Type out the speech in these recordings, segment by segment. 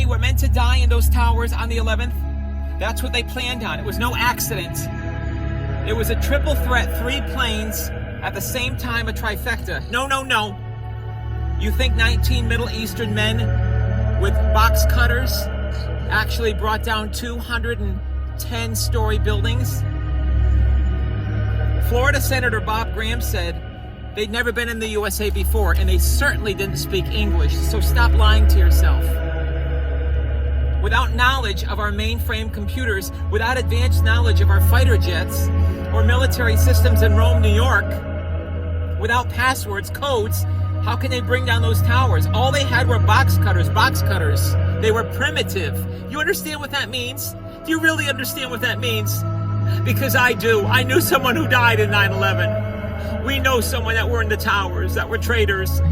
many were meant to die in those towers on the 11th? That's what they planned on. It was no accident. It was a triple threat, 3 planes at the same time, a trifecta. No. You think 19 Middle Eastern men with box cutters actually brought down 210-story buildings? Florida Senator Bob Graham said they'd never been in the USA before, and they certainly didn't speak English, so stop lying to yourself. Without knowledge of our mainframe computers, without advanced knowledge of our fighter jets or military systems in Rome, New York, without passwords, codes, how can they bring down those towers? All they had were box cutters. They were primitive. You understand what that means? Do you really understand what that means? Because I do. I knew someone who died in 9/11. We know someone that were in the towers, that were traitors.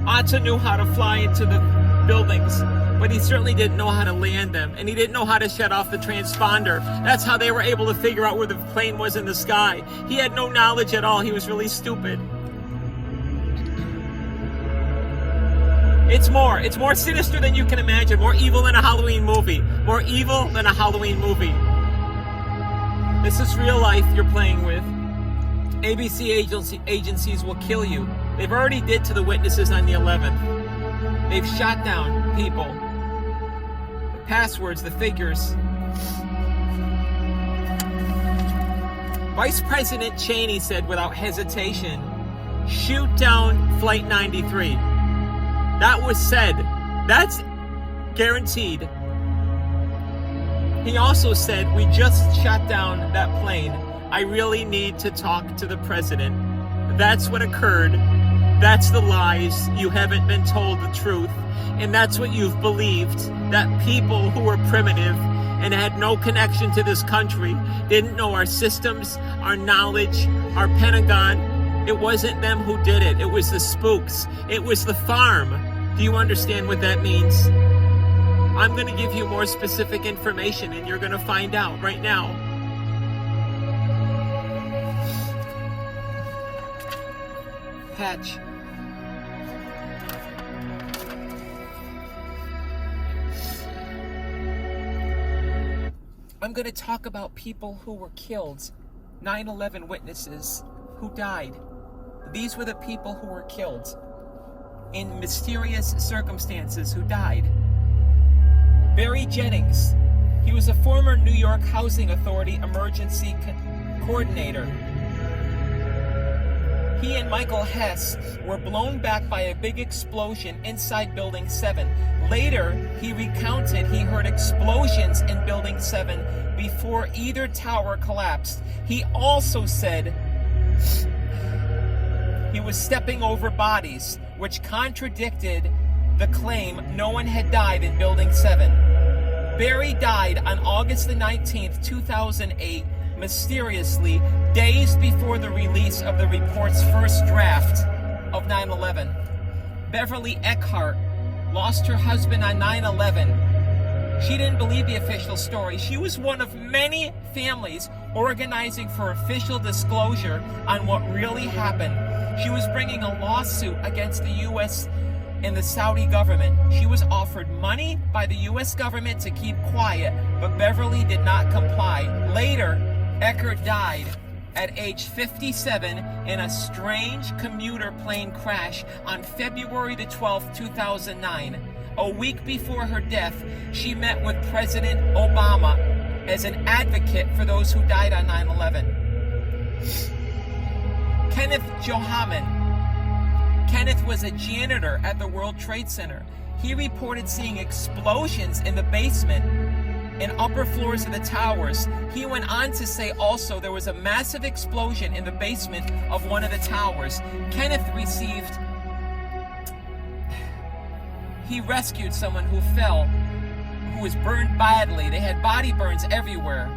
Atta knew how to fly into the buildings, but he certainly didn't know how to land them, and he didn't know how to shut off the transponder. That's how they were able to figure out where the plane was in the sky. He had no knowledge at all. He was really stupid. It's more sinister than you can imagine, more evil than a Halloween movie. This is real life you're playing with. ABC agencies will kill you. They've already did to the witnesses on the 11th. They've shot down people. The passwords, the figures. Vice President Cheney said without hesitation, shoot down Flight 93. That was said. That's guaranteed. He also said, we just shot down that plane. I really need to talk to the president. That's what occurred. That's the lies. You haven't been told the truth. And that's what you've believed. That people who were primitive and had no connection to this country, didn't know our systems, our knowledge, our Pentagon. It wasn't them who did it. It was the spooks. It was the farm. Do you understand what that means? I'm going to give you more specific information, and you're going to find out right now. Patch. I'm going to talk about people who were killed. 9/11 witnesses who died. These were the people who were killed in mysterious circumstances who died. Barry Jennings. He was a former New York Housing Authority emergency coordinator. He and Michael Hess were blown back by a big explosion inside Building 7. Later, he recounted he heard explosions in Building 7 before either tower collapsed. He also said he was stepping over bodies, which contradicted the claim no one had died in Building 7. Barry died on August the 19th, 2008, mysteriously, days before the release of the report's first draft of 9/11. Beverly Eckhart lost her husband on 9/11. She didn't believe the official story. She was one of many families organizing for official disclosure on what really happened. She was bringing a lawsuit against the U.S. and the Saudi government. She was offered money by the U.S. government to keep quiet, but Beverly did not comply. Later, Eckhart died at age 57 in a strange commuter plane crash on February the 12th, 2009. A week before her death, she met with President Obama as an advocate for those who died on 9/11. Kenneth Johaman. Kenneth was a janitor at the World Trade Center. He reported seeing explosions in the basement and upper floors of the towers. He went on to say also there was a massive explosion in the basement of one of the towers. Kenneth he rescued someone who fell, who was burned badly. They had body burns everywhere.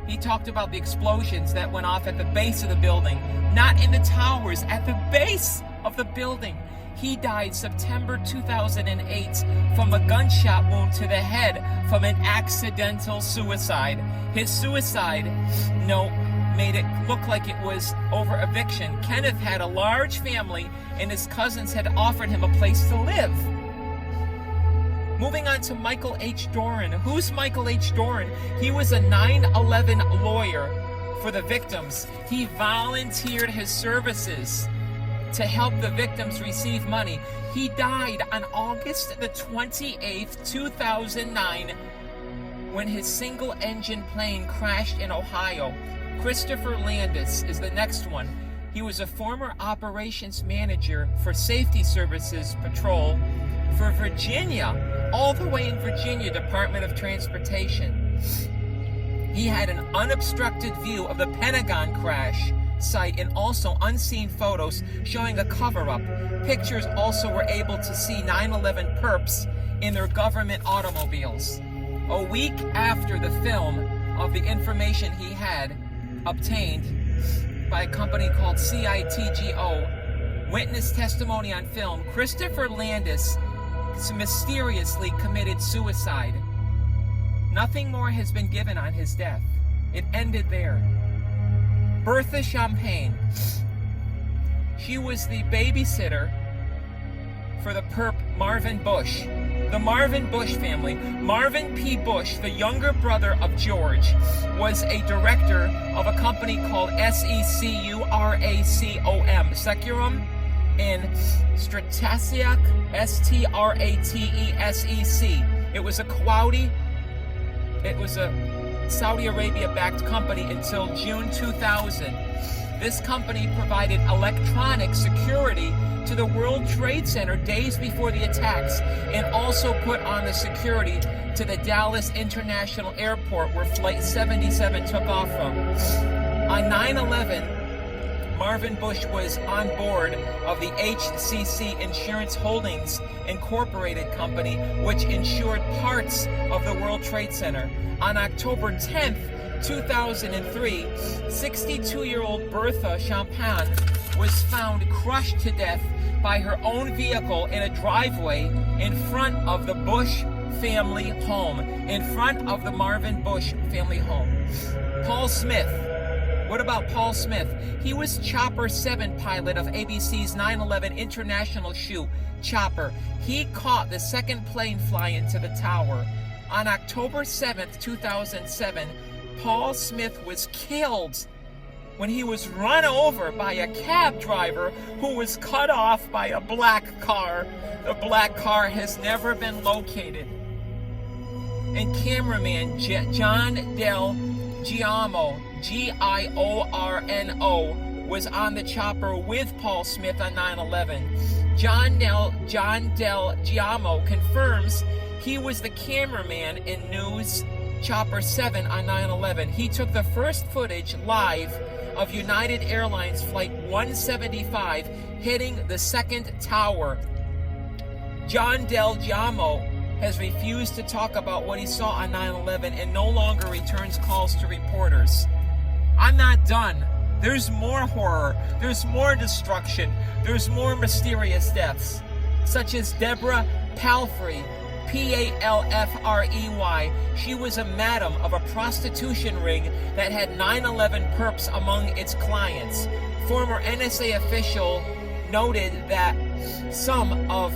He talked about the explosions that went off at the base of the building, not in the towers, at the base of the building. He died September 2008 from a gunshot wound to the head from an accidental suicide. His suicide note made it look like it was over eviction. Kenneth had a large family, and his cousins had offered him a place to live. Moving on to Michael H. Doran. Who's Michael H. Doran? He was a 9/11 lawyer for the victims. He volunteered his services to help the victims receive money. He died on August the 28th, 2009, when his single-engine plane crashed in Ohio. Christopher Landis is the next one. He was a former operations manager for Safety Services Patrol for Virginia, all the way in Virginia, Department of Transportation. He had an unobstructed view of the Pentagon crash site and also unseen photos showing a cover-up. Pictures also were able to see 9/11 perps in their government automobiles. A week after the film of the information he had obtained by a company called CITGO, witness testimony on film, Christopher Landis mysteriously committed suicide. Nothing more has been given on his death. It ended there. Bertha Champagne. She was the babysitter for the perp Marvin Bush. The Marvin Bush family. Marvin P. Bush, the younger brother of George, was a director of a company called SECURACOM, Securum, in Stratesec, STRATESEC. It was a Saudi Arabia-backed company until June 2000. This company provided electronic security to the World Trade Center days before the attacks, and also put on the security to the Dallas International Airport where Flight 77 took off from. On 9/11, Marvin Bush was on board of the HCC Insurance Holdings Incorporated company, which insured parts of the World Trade Center. On October 10th, 2003, 62-year-old Bertha Champagne was found crushed to death by her own vehicle in a driveway in front of the Bush family home, in front of the Marvin Bush family home. Paul Smith. What about Paul Smith? He was Chopper 7 pilot of ABC's 9/11 international shoot, Chopper. He caught the second plane fly into the tower. On October 7th, 2007, Paul Smith was killed when he was run over by a cab driver who was cut off by a black car. The black car has never been located. And cameraman John Del Giorno, Giorno, was on the chopper with Paul Smith on 9/11. John Del Giorno confirms he was the cameraman in News Chopper 7 on 9/11. He took the first footage live of United Airlines Flight 175 hitting the second tower. John Del Giorno has refused to talk about what he saw on 9/11 and no longer returns calls to reporters. I'm not done. There's more horror. There's more destruction. There's more mysterious deaths, such as Deborah Palfrey, Palfrey. She was a madam of a prostitution ring that had 9/11 perps among its clients. Former NSA official noted that some of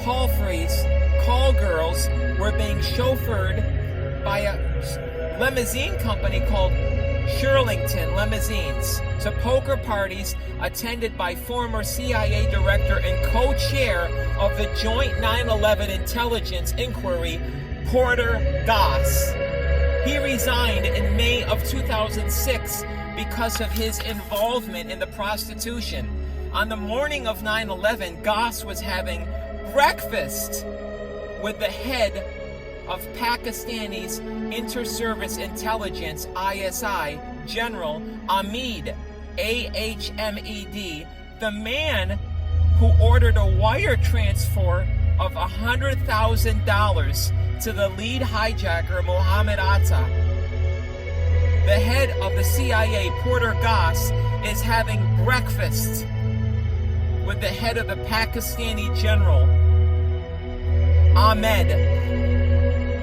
Palfrey's call girls were being chauffeured by a limousine company called Shirlington Limousines to poker parties attended by former CIA director and co-chair of the Joint 9/11 Intelligence Inquiry, Porter Goss. He resigned in May of 2006 because of his involvement in the prostitution. On the morning of 9/11, Goss was having breakfast with the head of Pakistani's Inter-Service Intelligence, ISI, General Ahmed, AHMED, the man who ordered a wire transfer of $100,000 to the lead hijacker, Mohammed Atta. The head of the CIA, Porter Goss, is having breakfast with the head of the Pakistani general, Ahmed.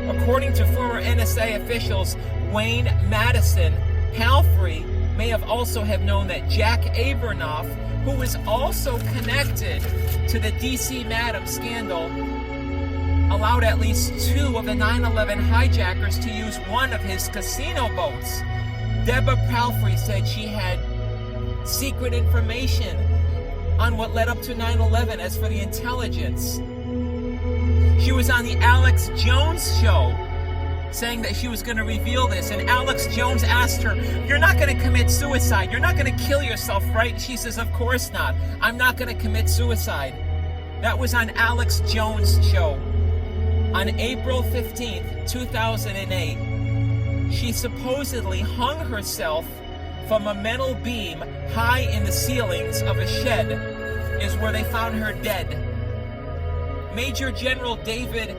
According to former NSA officials, Wayne Madison Palfrey may have also have known that Jack Abramoff, who was also connected to the DC Madam scandal, allowed at least 2 of the 9/11 hijackers to use one of his casino boats. Deborah Palfrey said she had secret information on what led up to 9/11 as for the intelligence. She was on the Alex Jones show saying that she was going to reveal this, and Alex Jones asked her, "You're not going to commit suicide. You're not going to kill yourself, right?" And she says, "Of course not. I'm not going to commit suicide." That was on Alex Jones' show. On April 15th, 2008, she supposedly hung herself from a metal beam high in the ceilings of a shed, is where they found her dead. Major General David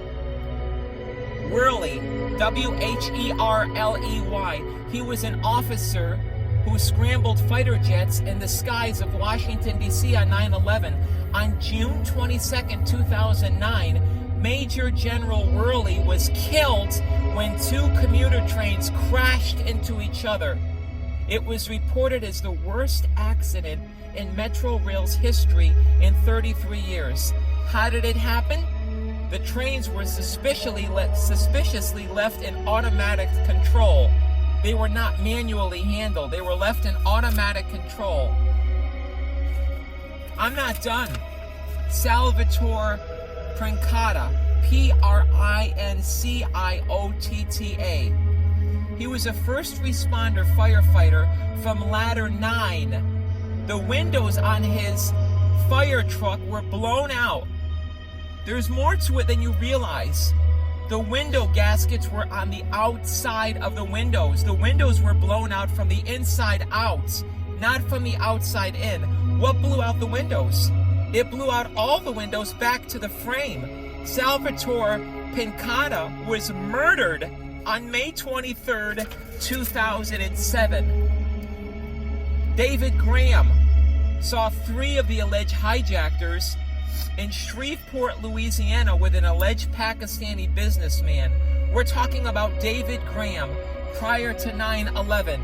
Worley, Wherley, he was an officer who scrambled fighter jets in the skies of Washington, D.C. on 9/11. On June 22nd, 2009, Major General Worley was killed when 2 commuter trains crashed into each other. It was reported as the worst accident in Metro Rail's history in 33 years. How did it happen? The trains were suspiciously left in automatic control. They were not manually handled. They were left in automatic control. I'm not done. Salvatore Princiotta, Princiotta. He was a first responder firefighter from Ladder 9. The windows on his fire truck were blown out. There's more to it than you realize. The window gaskets were on the outside of the windows. The windows were blown out from the inside out, not from the outside in. What blew out the windows? It blew out all the windows back to the frame. Salvatore Princiotta was murdered on May 23rd, 2007. David Graham saw 3 of the alleged hijackers in Shreveport, Louisiana, with an alleged Pakistani businessman. We're talking about David Graham prior to 9/11.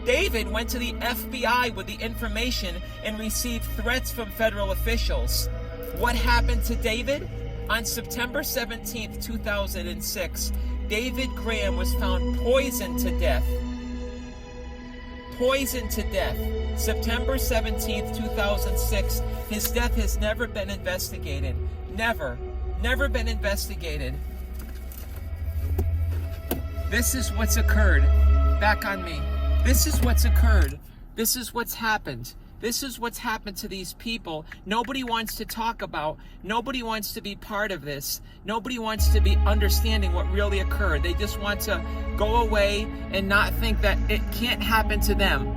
David went to the FBI with the information and received threats from federal officials. What happened to David? On September 17th, 2006, David Graham was found poisoned to death. Poisoned to death. September 17th, 2006. His death has never been investigated. Never been investigated. This is what's occurred. Back on me. This is what's occurred. This is what's happened. This is what's happened to these people. Nobody wants to talk about. Nobody wants to be part of this. Nobody wants to be understanding what really occurred. They just want to go away and not think that it can't happen to them.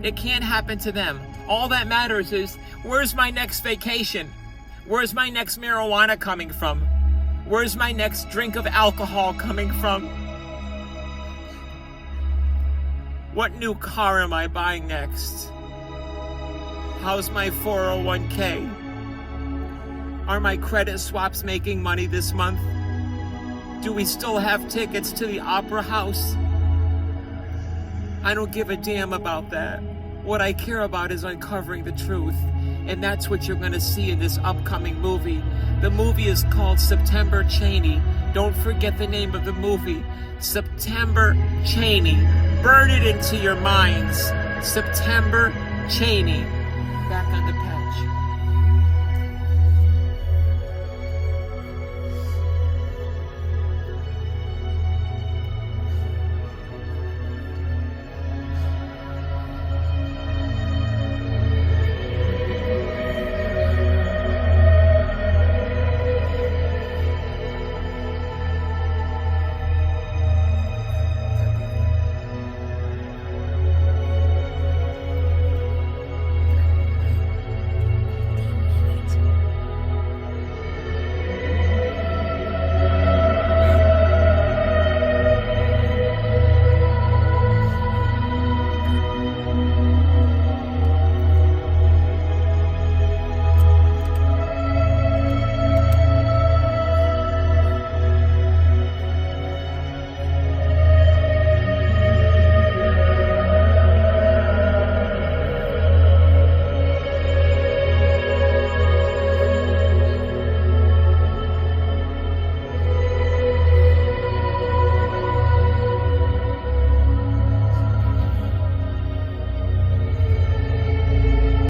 It can't happen to them. All that matters is, where's my next vacation? Where's my next marijuana coming from? Where's my next drink of alcohol coming from? What new car am I buying next? How's my 401k? Are my credit swaps making money this month? Do we still have tickets to the Opera House? I don't give a damn about that. What I care about is uncovering the truth. And that's what you're going to see in this upcoming movie. The movie is called September Cheney. Don't forget the name of the movie. September Cheney. Burn it into your minds. September Cheney. Back on the patch.